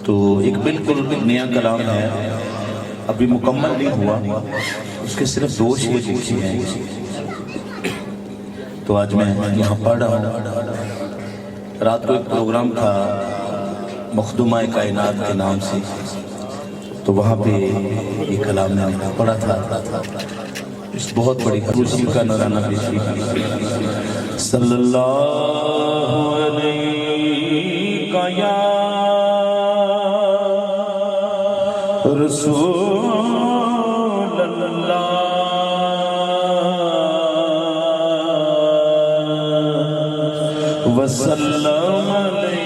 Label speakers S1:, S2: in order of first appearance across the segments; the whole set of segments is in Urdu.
S1: تو ایک بالکل نیا کلام ہے، ابھی مکمل نہیں ہوا، اس کے صرف 2 شعر لکھے ہیں، تو آج میں یہاں پڑھ رہا ہوں۔ رات کو ایک پروگرام تھا مخدومہ کائنات کے نام سے، تو وہاں پہ یہ کلام میں نے پڑھا تھا۔ اس بہت بڑی خروشی کا نذرانہ پیش کیا۔ صلی اللہ علیہ یا رسول اللہ وسلم علیہ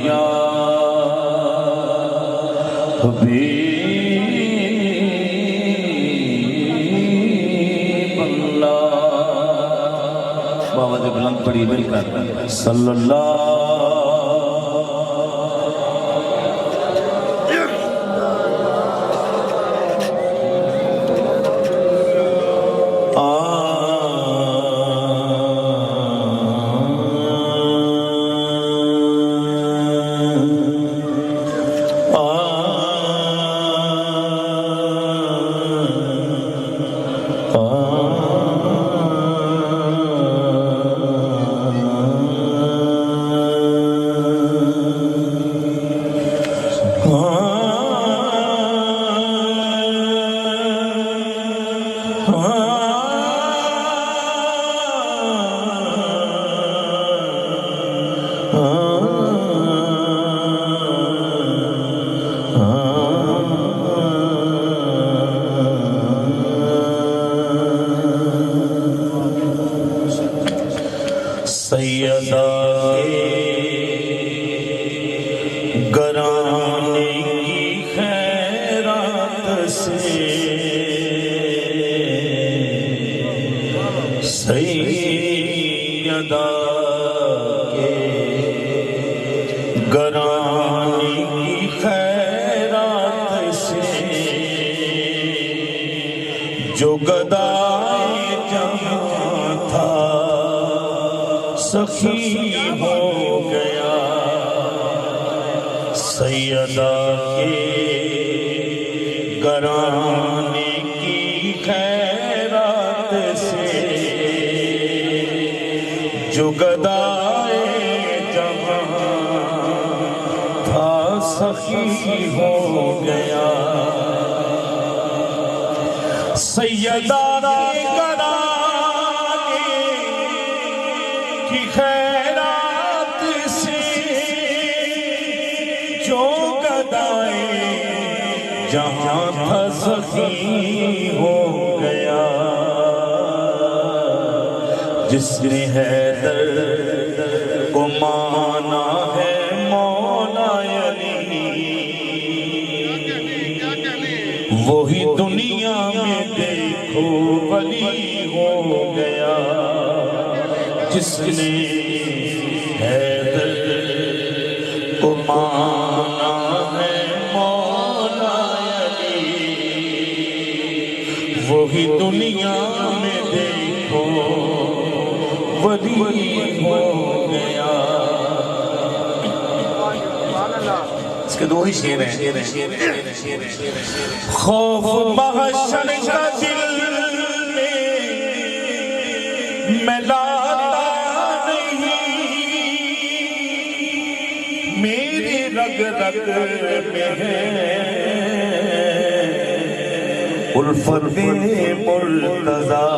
S1: یا حبیب اللہ۔ بابا بلند پڑھی مل کر صلی اللہ سیدہ گرانے کی خیرات سے، سیدہ گرانے کی خیرات سے، جو گدائے جہاں تھا سخی ہو گیا۔ سیدہ کے گرانے کی خیرات سے، جو گدائے جہاں تھا سخی ہو گیا۔ سیدہ کے گرانے کی خیرات سے، جو گدائے جہاں تھا سخی ہو گیا۔ جس نے حیدر کو مانا ہے مولا علی، وہی دنیا میں دیکھو ولی ہو گیا۔ جس نے حیدر کو مانا ہے مولا علی، وہی دنیا میں دیکھو ولی ہو گیا۔ اس کے 2 ہی شعر ہیں۔ خوف محشر کا دل میں لاتا نہیں، میری رگ رگ میں ہے الفت مرتضیٰ۔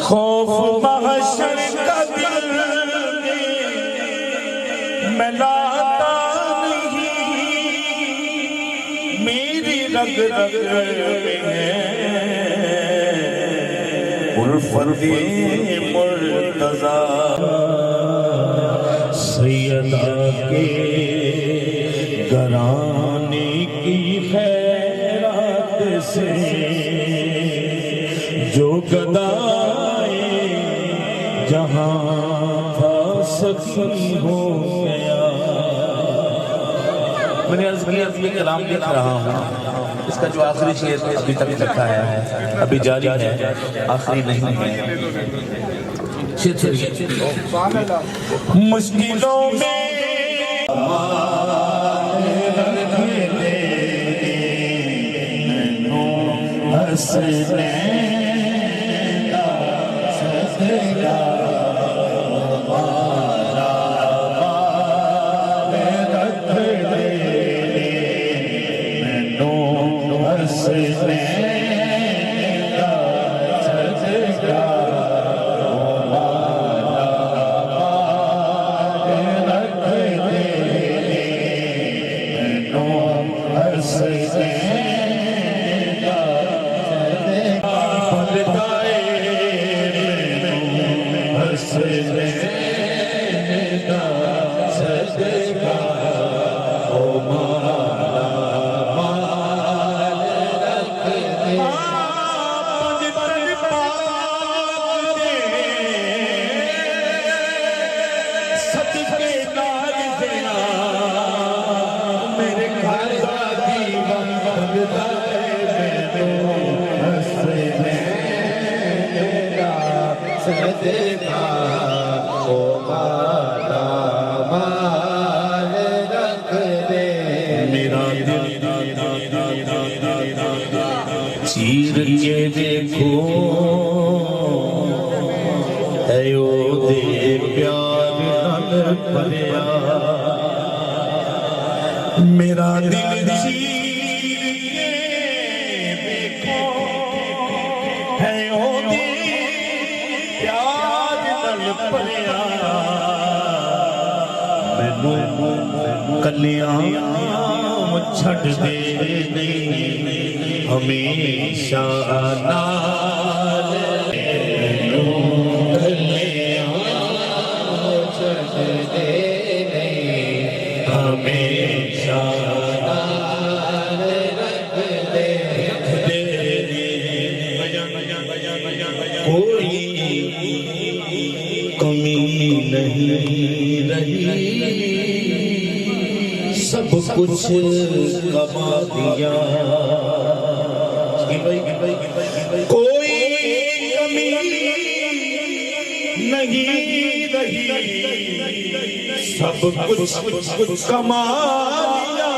S1: خوف محشر کا دل میں لاتا نہیں، میری رگ رگ میں ہے الفت مرتضی سیدہ کے گھرانے کی خیرات سے جو گدائے جہاں تھا سخی ہو گیا. میں نے عرض کیا کہ کلام لکھ رہا ہوں، اس کا جو آخری شعر ابھی تک لکھا ہے ابھی جاری ہے، آخری نہیں ہے. مشکلوں میں حسنے چیر کے دیکھو ایو دے پیار نال بھریا میرا دل چیر کے دیکھو ایو دے پیار نال بھریا مینوں کلیاں چھڈ دے نہیں ہمیشہ نال کلیاں چھڈ دے نہیں ہمیشہ نال رکھ دے کوئی کمی نہیں رہی سب کچھ کما دیا کوئی کمی نہیں رہی سب کچھ کما دیا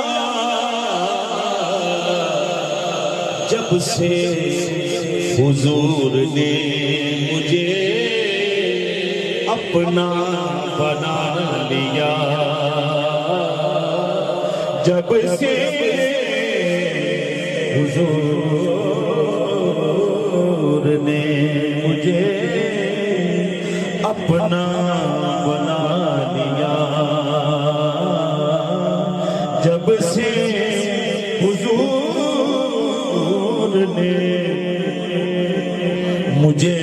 S1: جب سے حضور نے مجھے اپنا بنا لیا جب سے حضور نے مجھے اپنا بنا لیا جب سے حضور نے مجھے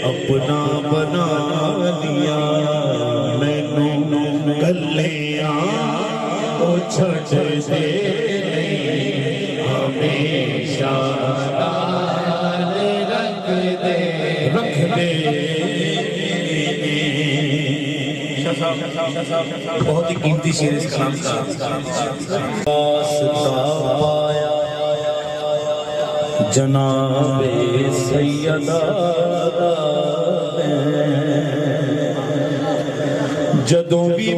S1: اپنا بنا لیا مینوں گلیاں چھٹ دے ہمیشہ نال رکھ دے بہت ہی قیمتی شعر اس کلام کا واسطہ پایا جناب سیدہ جدوں بھی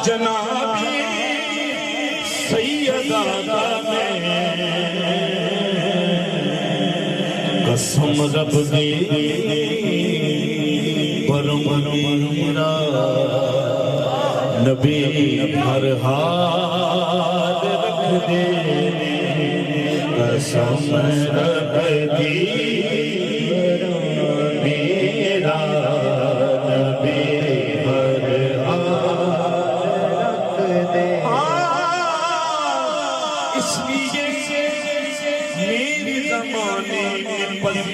S1: جناب سیدہ قسم رب دی برم میرا نبی ہر حال رکھ دے قسم رب دی میرا نبی ہر حال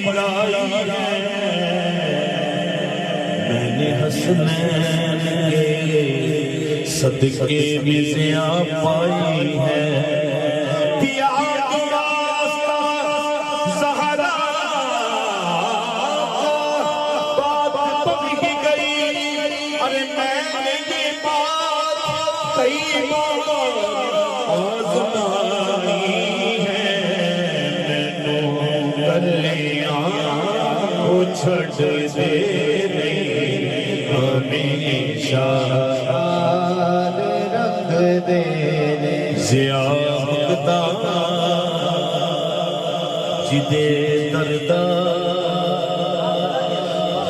S1: لائی ہے میں نے حسنین کے صدقے میں زیاں پائی ہے چھڑ دے ہمیشہ رنگ دے ضیاء جدے دردہ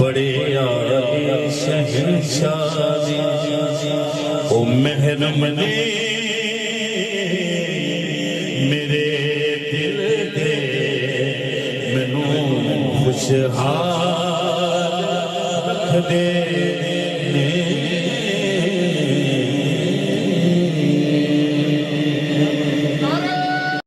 S1: بڑے آئے شہنشاہ او محرم نے میرے دل دے خوشحال رکھ دے